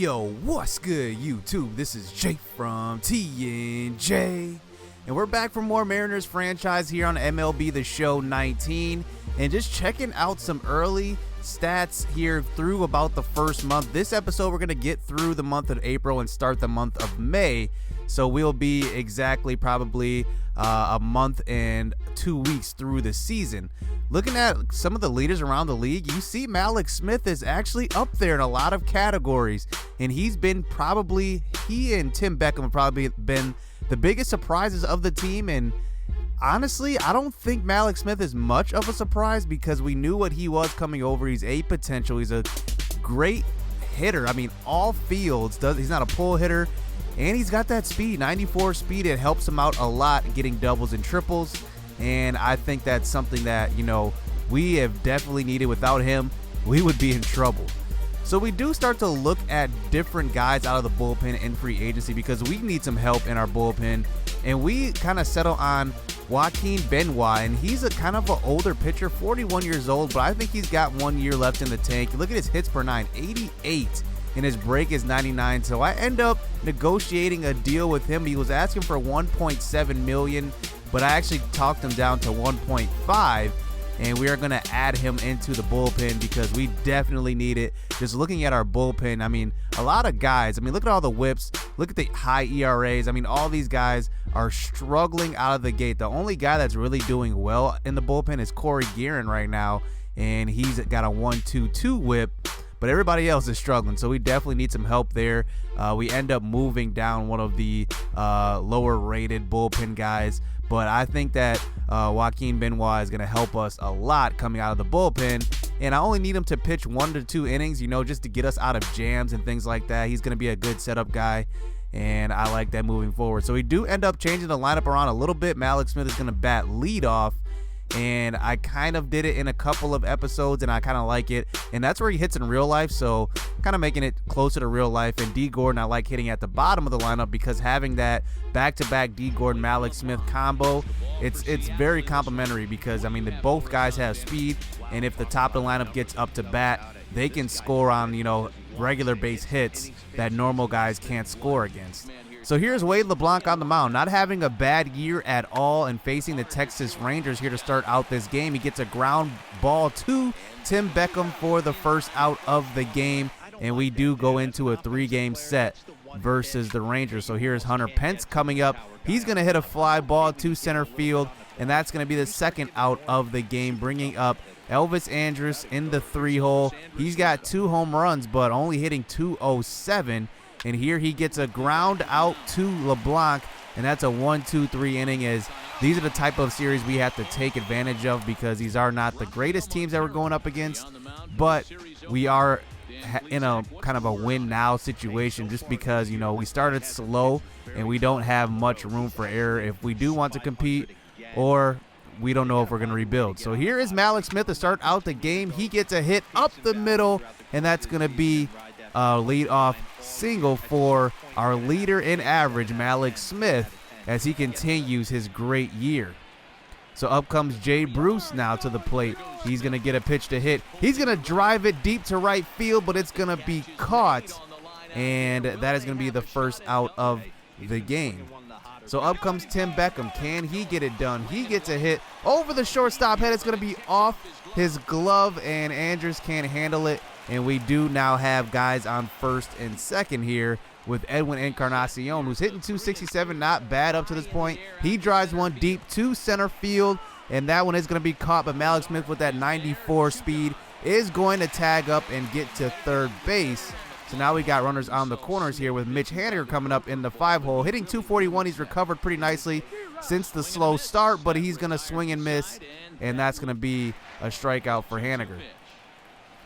Yo, what's good, YouTube? This is Jake from TNJ, and we're back for more Mariners franchise here on MLB The Show 19, and just checking out some early stats here through about the first month. This episode, we're going to get through the month of April and start the month of May, so we'll be exactly probably a month and 2 weeks through the season. Looking at some of the leaders around the league, you see Mallex Smith is actually up there in a lot of categories, and he and Tim Beckham have probably been the biggest surprises of the team. And honestly, I don't think Mallex Smith is much of a surprise because we knew what he was coming over. He's a potential. He's a great hitter. I mean, all fields. He's not a pull hitter, and he's got that speed, 94 speed. It helps him out a lot getting doubles and triples. And I think that's something that, we have definitely needed. Without him, we would be in trouble. So we do start to look at different guys out of the bullpen in free agency because we need some help in our bullpen. And we kind of settle on Joaquin Benoit, and he's a kind of an older pitcher, 41 years old, but I think he's got 1 year left in the tank. Look at his hits per nine, 88, and his break is 99. So I end up negotiating a deal with him. He was asking for $1.7 million, but I actually talked him down to 1.5, and we are going to add him into the bullpen because we definitely need it. Just looking at our bullpen, I mean, a lot of guys, look at all the whips, look at the high ERAs. All these guys are struggling out of the gate. The only guy that's really doing well in the bullpen is Corey Guerin right now, and he's got a 1.22 whip. But everybody else is struggling, so we definitely need some help there. We end up moving down one of the lower-rated bullpen guys, but I think that Joaquin Benoit is going to help us a lot coming out of the bullpen, and I only need him to pitch 1 to 2 innings, just to get us out of jams and things like that. He's going to be a good setup guy, and I like that moving forward. So we do end up changing the lineup around a little bit. Mallex Smith is going to bat leadoff, and I kind of did it in a couple of episodes, and I kind of like it, and that's where he hits in real life, so kind of making it closer to real life. And D. Gordon, I like hitting at the bottom of the lineup because having that back-to-back D. Gordon Mallex Smith combo, it's very complimentary because both guys have speed, and if the top of the lineup gets up to bat, they can score on regular base hits that normal guys can't score against. So here's Wade LeBlanc on the mound, not having a bad year at all and facing the Texas Rangers here to start out this game. He gets a ground ball to Tim Beckham for the first out of the game, and we do go into a 3-game set versus the Rangers. So here's Hunter Pence coming up. He's going to hit a fly ball to center field, and that's going to be the second out of the game, bringing up Elvis Andrus in the 3-hole. He's got 2 home runs, but only hitting .207. And here he gets a ground out to LeBlanc, and that's a 1-2-3 inning, as these are the type of series we have to take advantage of because these are not the greatest teams that we're going up against, but we are in a kind of a win-now situation just because, we started slow and we don't have much room for error if we do want to compete, or we don't know if we're going to rebuild. So here is Mallex Smith to start out the game. He gets a hit up the middle, and that's going to be lead-off single for our leader in average, Mallex Smith, as he continues his great year. So up comes Jay Bruce now to the plate. He's going to get a pitch to hit. He's going to drive it deep to right field, but it's going to be caught, and that is going to be the first out of the game. So up comes Tim Beckham. Can he get it done? He gets a hit over the shortstop head. It's going to be off his glove, and Andrus can't handle it. And we do now have guys on first and second here with Edwin Encarnacion, who's hitting .267, not bad up to this point. He drives one deep to center field, and that one is going to be caught, but Mallex Smith with that 94 speed is going to tag up and get to third base. So now we got runners on the corners here with Mitch Haniger coming up in the 5-hole, hitting .241. He's recovered pretty nicely since the slow start, but he's going to swing and miss, and that's going to be a strikeout for Haniger.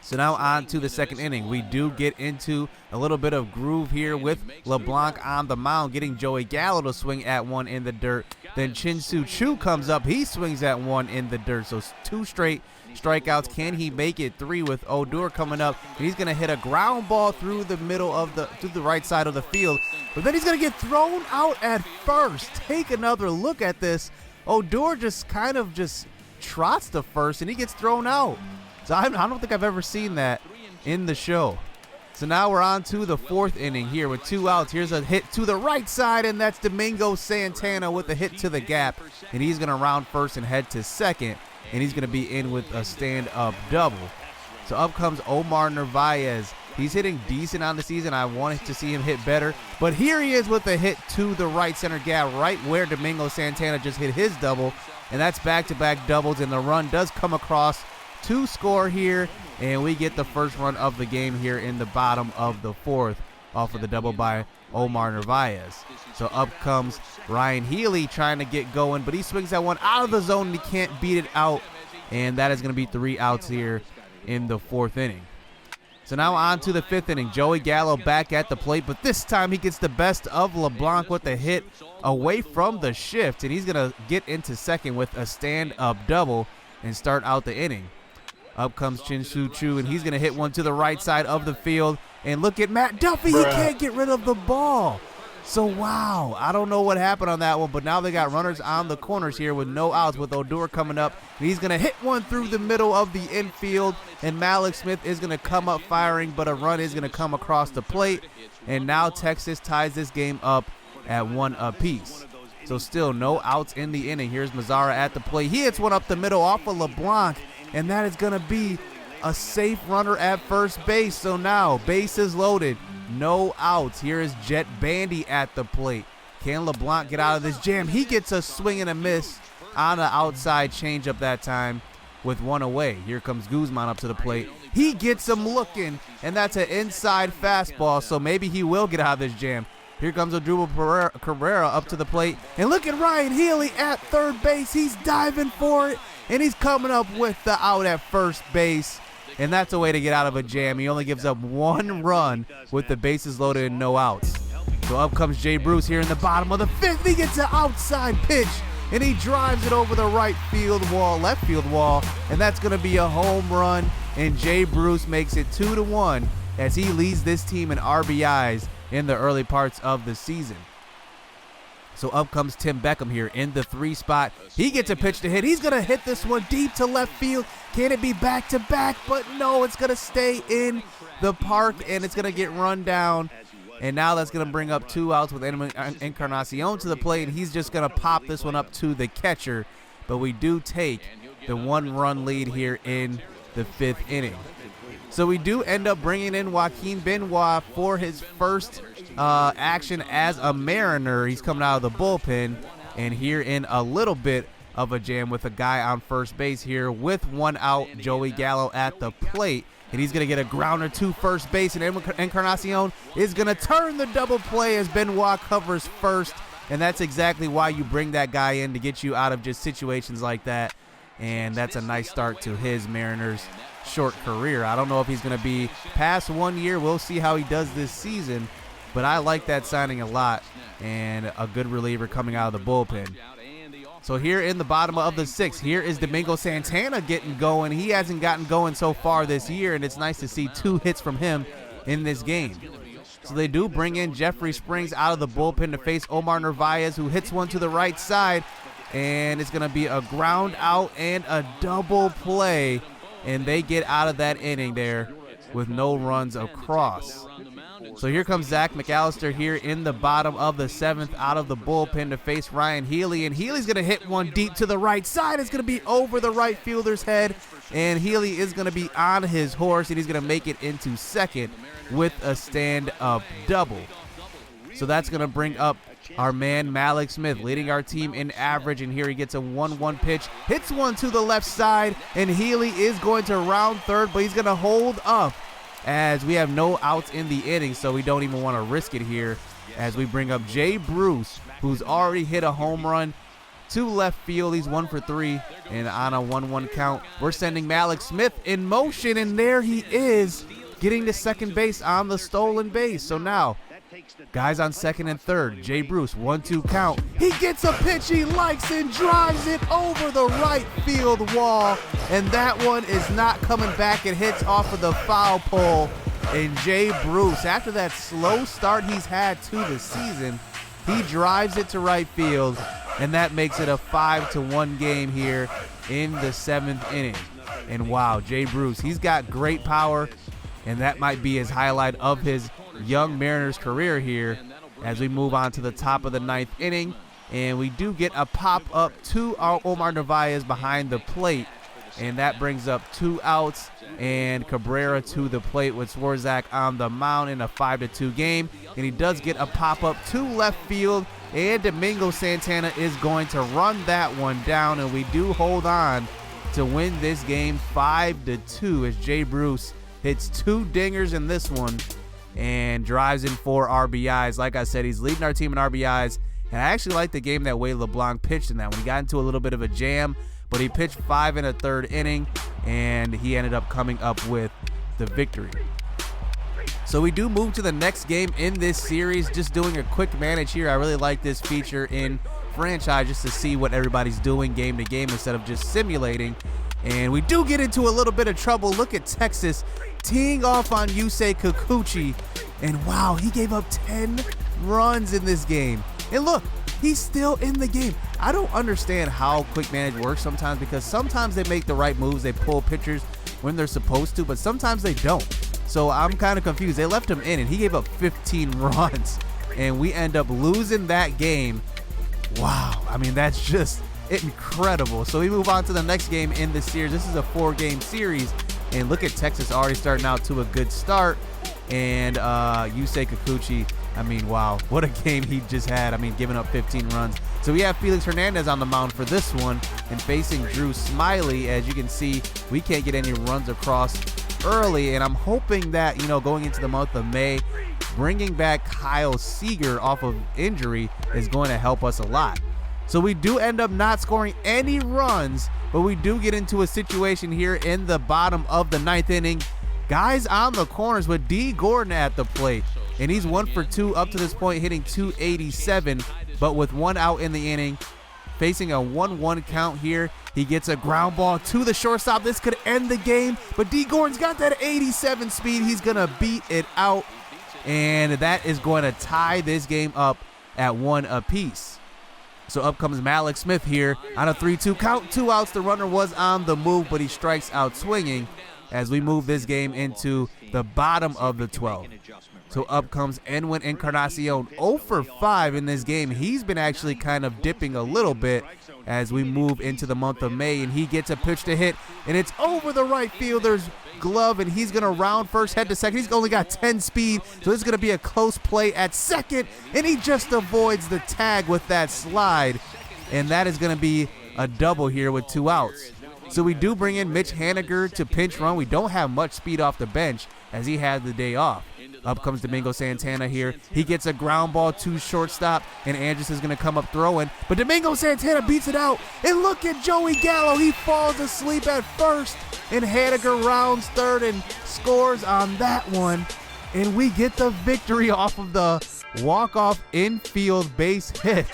So now on to the second inning. We do get into a little bit of groove here with LeBlanc on the mound, getting Joey Gallo to swing at one in the dirt. Then Chin-Soo Choo comes up. He swings at one in the dirt. So 2 straight strikeouts. Can he make it 3 with Odor coming up? And he's going to hit a ground ball through the middle of to the right side of the field. But then he's going to get thrown out at first. Take another look at this. Odor just kind of trots to first, and he gets thrown out. So I don't think I've ever seen that in the show. So now we're on to the 4th inning here with 2 outs. Here's a hit to the right side, and that's Domingo Santana with a hit to the gap. And he's going to round first and head to second, and he's going to be in with a stand-up double. So up comes Omar Narvaez. He's hitting decent on the season. I wanted to see him hit better. But here he is with a hit to the right center gap, right where Domingo Santana just hit his double. And that's back-to-back doubles, and the run does come across to score here. And we get the first run of the game here in the bottom of the 4th off of the double by Omar Narvaez. So up comes Ryan Healy trying to get going, but he swings that one out of the zone and he can't beat it out. And that is going to be 3 outs here in the 4th inning. So now on to the 5th inning. Joey Gallo back at the plate, but this time he gets the best of LeBlanc with a hit away from the shift, and he's going to get into second with a stand-up double and start out the inning. Up comes Chin-Soo Choo, and he's going to hit one to the right side of the field. And look at Matt Duffy. He can't get rid of the ball. So, wow, I don't know what happened on that one, but now they got runners on the corners here with no outs with Odor coming up. And he's going to hit one through the middle of the infield, and Malik Smith is going to come up firing, but a run is going to come across the plate. And now Texas ties this game up at 1 apiece. So still no outs in the inning. Here's Mazzara at the plate. He hits one up the middle off of LeBlanc, and that is going to be a safe runner at first base. So now bases loaded, no outs. Here is Jet Bandy at the plate. Can LeBlanc get out of this jam? He gets a swing and a miss on an outside changeup that time with 1 away. Here comes Guzman up to the plate. He gets him looking, and that's an inside fastball, so maybe he will get out of this jam. Here comes Odubel Carrera up to the plate. And look at Ryan Healy at third base. He's diving for it, and he's coming up with the out at first base. And that's a way to get out of a jam. He only gives up 1 run with the bases loaded and no outs. So up comes Jay Bruce here in the bottom of the 5th. He gets an outside pitch, and he drives it over the left field wall, and that's going to be a home run. And Jay Bruce makes it 2-1 as he leads this team in RBIs in the early parts of the season. So up comes Tim Beckham here in the 3 spot. He gets a pitch to hit. He's going to hit this one deep to left field. Can it be back-to-back? But no, it's going to stay in the park, and it's going to get run down. And now that's going to bring up 2 outs with Encarnacion to the plate, and he's just going to pop this one up to the catcher. But we do take the 1-run lead here in the 5th inning. So we do end up bringing in Joaquin Benoit for his first action as a Mariner. He's coming out of the bullpen, and here in a little bit of a jam with a guy on first base here with 1 out, Joey Gallo at the plate. And he's going to get a grounder to first base, and Encarnacion is going to turn the double play as Benoit covers first. And that's exactly why you bring that guy in, to get you out of just situations like that. And that's a nice start to his Mariners short career. I don't know if he's going to be past 1 year. We'll see how he does this season. But I like that signing a lot, and a good reliever coming out of the bullpen. So here in the bottom of the 6th, here is Domingo Santana getting going. He hasn't gotten going so far this year, and it's nice to see 2 hits from him in this game. So they do bring in Jeffrey Springs out of the bullpen to face Omar Narvaez, who hits one to the right side, and it's going to be a ground out and a double play, and they get out of that inning there with no runs across. So here comes Zach McAllister here in the bottom of the 7th out of the bullpen to face Ryan Healy. And Healy's going to hit one deep to the right side. It's going to be over the right fielder's head. And Healy is going to be on his horse, and he's going to make it into second with a stand-up double. So that's going to bring up our man Malik Smith, leading our team in average. And here he gets a 1-1 pitch. Hits one to the left side, and Healy is going to round third, but he's going to hold up as we have no outs in the inning, so we don't even want to risk it here as we bring up Jay Bruce, who's already hit a home run to left field. He's 1 for 3, and on a 1-1 count, we're sending Malik Smith in motion, and there he is, getting to second base on the stolen base. So now, guys on second and third, Jay Bruce, 1-2 count. He gets a pitch he likes and drives it over the right field wall. And that one is not coming back. It hits off of the foul pole. And Jay Bruce, after that slow start he's had to the season, he drives it to right field. And that makes it a 5-1 game here in the 7th inning. And wow, Jay Bruce, he's got great power. and that might be his highlight of his young Mariners career here as we move on to the top of the 9th inning. And we do get a pop-up to our Omar Narvaez behind the plate, and that brings up 2 outs, and Cabrera to the plate with Swarzak on the mound in a 5-2 game. And he does get a pop-up to left field, and Domingo Santana is going to run that one down, and we do hold on to win this game 5-2 as Jay Bruce hits 2 dingers in this one and drives in 4 RBIs. Like I said, he's leading our team in RBIs, and I actually like the game that Wade LeBlanc pitched in that one. He got into a little bit of a jam, but he pitched 5 in a 3rd inning, and he ended up coming up with the victory. So we do move to the next game in this series. Just doing a quick manage here. I really like this feature in franchise just to see what everybody's doing game to game instead of just simulating. And we do get into a little bit of trouble. Look at Texas teeing off on Yusei Kikuchi, and wow, he gave up 10 runs in this game. And look, he's still in the game. I don't understand how quick manage works sometimes, because sometimes they make the right moves. They pull pitchers when they're supposed to, but sometimes they don't. So I'm kind of confused. They left him in, and he gave up 15 runs, and we end up losing that game. Wow, I mean, that's just incredible. So we move on to the next game in the series. This is a 4-game series, and look at Texas already starting out to a good start. And Yusei Kikuchi, I mean, wow, what a game he just had. I mean, giving up 15 runs. So we have Felix Hernandez on the mound for this one and facing Drew Smiley. As you can see, we can't get any runs across early, and I'm hoping that, you know, going into the month of May, bringing back Kyle Seager off of injury is going to help us a lot. So we do end up not scoring any runs, but we do get into a situation here in the bottom of the 9th inning. Guys on the corners with D. Gordon at the plate, and he's 1 for 2 up to this point, hitting .287, but with 1 out in the inning, facing a 1-1 count here. He gets a ground ball to the shortstop. This could end the game, but D. Gordon's got that 87 speed. He's going to beat it out, and that is going to tie this game up at 1 apiece. So up comes Malik Smith here on a 3-2 count. 2 outs. The runner was on the move, but he strikes out swinging as we move this game into the bottom of the 12th. So up comes Edwin Encarnacion, 0 for 5 in this game. He's been actually kind of dipping a little bit as we move into the month of May, and he gets a pitch to hit, and it's over the right fielder's glove, and he's going to round first, head to second. He's only got 10 speed, so this is going to be a close play at second, and he just avoids the tag with that slide, and that is going to be a double here with 2 outs. So we do bring in Mitch Haniger to pinch run. We don't have much speed off the bench as he had the day off. Up comes Domingo Santana here. He gets a ground ball to shortstop, and Andrus is going to come up throwing. But Domingo Santana beats it out. And look at Joey Gallo. He falls asleep at first, and Haniger rounds third and scores on that one. And we get the victory off of the walk-off infield base hit.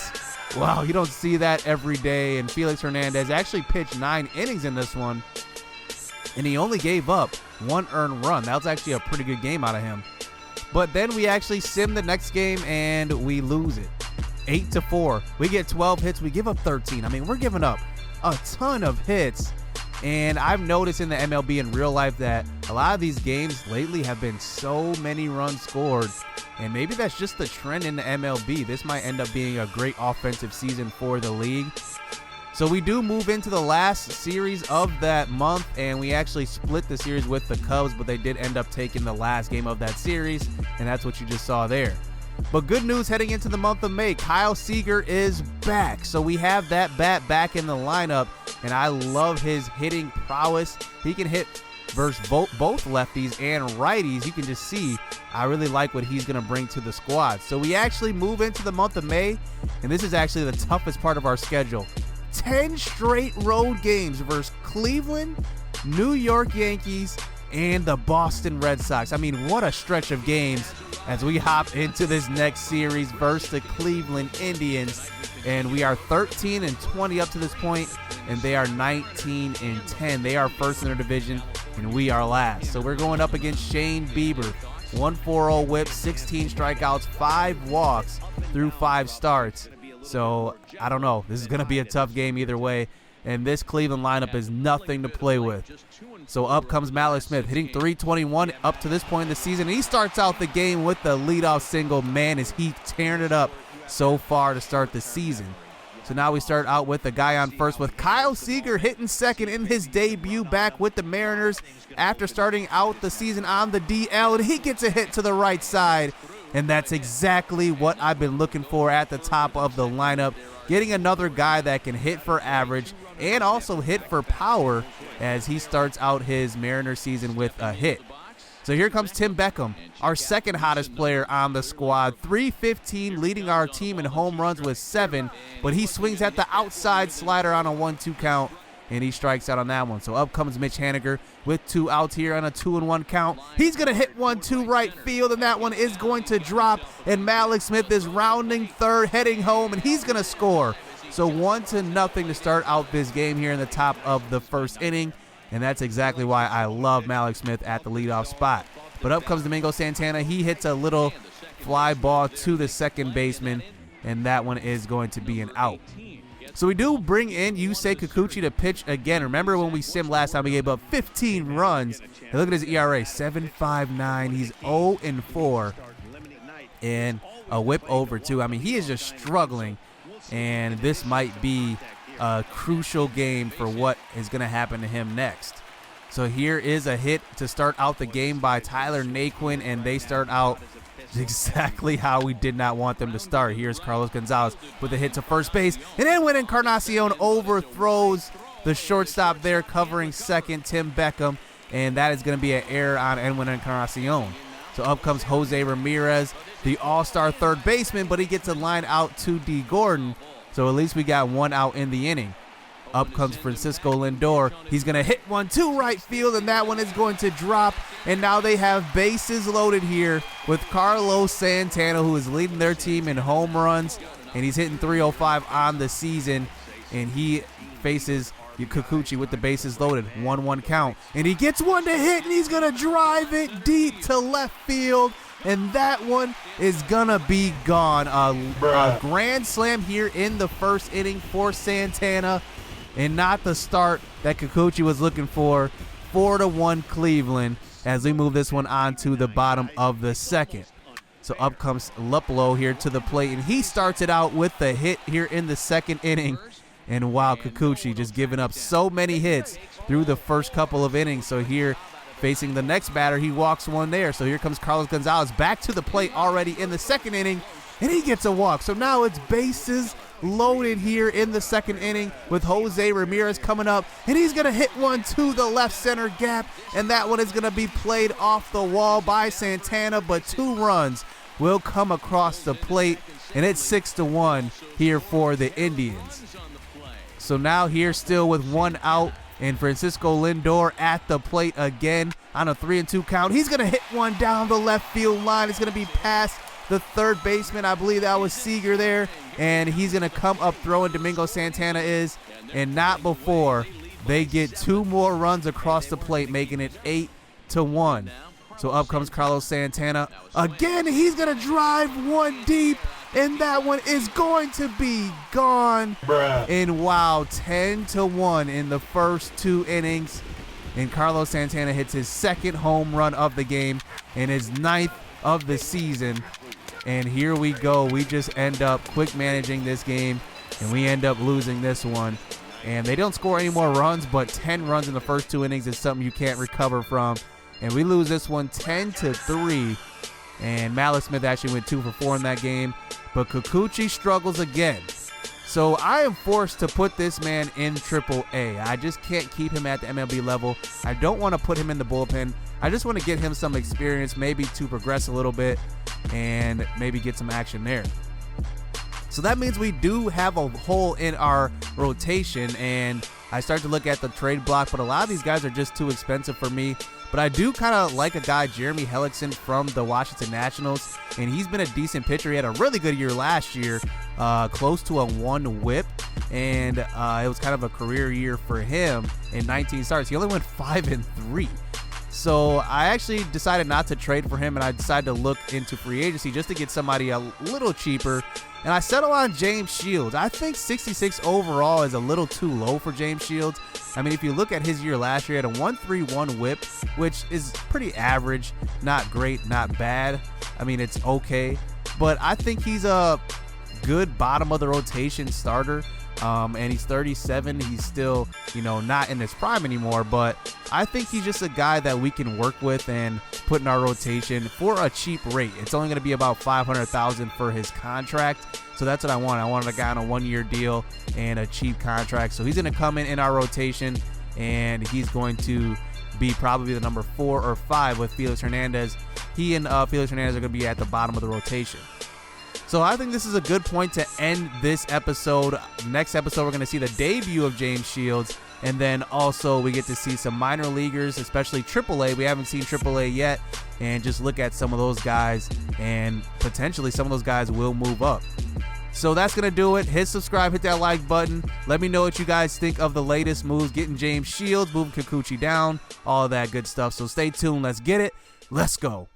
Wow, you don't see that every day. And Felix Hernandez actually pitched 9 innings in this one, and he only gave up 1 earned run. That was actually a pretty good game out of him. But then we actually sim the next game, and we lose it 8-4. We get 12 hits. We give up 13. I mean, we're giving up a ton of hits. And I've noticed in the MLB in real life that a lot of these games lately have been so many runs scored. And maybe that's just the trend in the MLB. This might end up being a great offensive season for the league. So we do move into the last series of that month, and we actually split the series with the Cubs, but they did end up taking the last game of that series, and that's what you just saw there. But good news heading into the month of May, Kyle Seager is back. So we have that bat back in the lineup, and I love his hitting prowess. He can hit versus both lefties and righties. You can just see I really like what he's going to bring to the squad. So we actually move into the month of May, and this is actually the toughest part of our schedule. 10 straight road games versus Cleveland, New York Yankees, and the Boston Red Sox. I mean, what a stretch of games as we hop into this next series versus the Cleveland Indians. And we are 13-20 up to this point, and they are 19-10. They are first in their division, and we are last. So we're going up against Shane Bieber. 1.40 whip, 16 strikeouts, 5 walks through 5 starts. So I don't know. This is going to be a tough game either way. and this Cleveland lineup is nothing to play with. So up comes Mallex Smith, hitting .321 up to this point in the season. He starts out the game with the leadoff single. Man, is he tearing it up so far to start the season. So now we start out with the guy on first with Kyle Seager hitting second in his debut back with the Mariners after starting out the season on the DL, and he gets a hit to the right side. And that's exactly what I've been looking for at the top of the lineup, getting another guy that can hit for average and also hit for power as he starts out his Mariner season with a hit. So here comes Tim Beckham, our second hottest player on the squad, .315, leading our team in home runs with 7, but he swings at the outside slider on a 1-2 count, and he strikes out on that one. So up comes Mitch Haniger with 2 outs here on a 2-1 count. He's going to hit 1-2 right field, and that one is going to drop, and Mallex Smith is rounding third, heading home, and he's going to score. So 1-0 to start out this game here in the top of the first inning. And that's exactly why I love Mallex Smith at the leadoff spot. But up comes Domingo Santana. He hits a little fly ball to the second baseman, and that one is going to be an out. So we do bring in Yusei Kikuchi to pitch again. Remember when we simmed last time, we gave up 15 runs. And look at his ERA, 7.59. He's 0-4 and a whip over 2. I mean, he is just struggling, and this might be a crucial game for what is going to happen to him next. So here is a hit to start out the game by Tyler Naquin, and they start out exactly how we did not want them to start. Here's Carlos Gonzalez with a hit to first base, and then when Encarnacion overthrows the shortstop there covering second, Tim Beckham, and that is going to be an error on Edwin Encarnacion. So up comes Jose Ramirez, the all-star third baseman, but he gets a line out to D. Gordon. So at least we got 1 out in the inning. Up comes Francisco Lindor. He's going to hit 1-2 right field, and that one is going to drop. And now they have bases loaded here with Carlos Santana, who is leading their team in home runs, and he's hitting .305 on the season. And he faces Kikuchi with the bases loaded, 1-1 count. And he gets one to hit, and he's going to drive it deep to left field. And that one is going to be gone. A grand slam here in the first inning for Santana, and not the start that Kikuchi was looking for. 4-1 Cleveland as we move this one on to the bottom of the second. So up comes Luplow here to the plate, and he starts it out with the hit here in the second inning. And wow, Kikuchi just giving up so many hits through the first couple of innings. So here, facing the next batter, he walks one there. So here comes Carlos Gonzalez back to the plate already in the second inning, and he gets a walk. So now it's bases loaded here in the second inning with Jose Ramirez coming up, and he's going to hit one to the left center gap, and that one is going to be played off the wall by Santana, but 2 runs will come across the plate, and it's 6-1 here for the Indians. So now here still with 1 out, and Francisco Lindor at the plate again on a 3-2 count. He's going to hit one down the left field line. It's going to be past the third baseman. I believe that was Seager there. And he's going to come up throwing, Domingo Santana is, and not before they get 2 more runs across the plate, making it 8-1. So up comes Carlos Santana. Again, he's going to drive one deep, and that one is going to be gone. And wow, 10-1 in the first 2 innings. And Carlos Santana hits his 2nd home run of the game and his 9th of the season. And here we go. We just end up quick managing this game, and we end up losing this one. And they don't score any more runs, but 10 runs in the first 2 innings is something you can't recover from. And we lose this one 10-3. And Mallex Smith actually went 2 for 4 in that game. But Kikuchi struggles again. So I am forced to put this man in AAA. I just can't keep him at the MLB level. I don't want to put him in the bullpen. I just want to get him some experience, maybe to progress a little bit and maybe get some action there. So that means we do have a hole in our rotation, and I start to look at the trade block, but a lot of these guys are just too expensive for me. But I do kind of like a guy, Jeremy Hellickson from the Washington Nationals, and he's been a decent pitcher. He had a really good year last year, close to a 1 whip, and it was kind of a career year for him in 19 starts. He only went 5-3. So I actually decided not to trade for him, and I decided to look into free agency just to get somebody a little cheaper. And I settled on James Shields. I think 66 overall is a little too low for James Shields. I mean, if you look at his year last year, he had a 1.31 whip, which is pretty average. Not great, not bad. I mean, it's okay. But I think he's a good bottom of the rotation starter. And he's 37. He's still, not in his prime anymore, but I think he's just a guy that we can work with and put in our rotation for a cheap rate. It's only going to be about $500,000 for his contract. So that's what I want. I wanted a guy on a 1-year deal and a cheap contract. So he's going to come in our rotation, and he's going to be probably the number 4 or 5 with Felix Hernandez. He and Felix Hernandez are going to be at the bottom of the rotation. So I think this is a good point to end this episode. Next episode, we're going to see the debut of James Shields. And then also we get to see some minor leaguers, especially AAA. We haven't seen AAA yet. And just look at some of those guys. And potentially some of those guys will move up. So that's going to do it. Hit subscribe, hit that like button. Let me know what you guys think of the latest moves. Getting James Shields, moving Kikuchi down, all of that good stuff. So stay tuned. Let's get it. Let's go.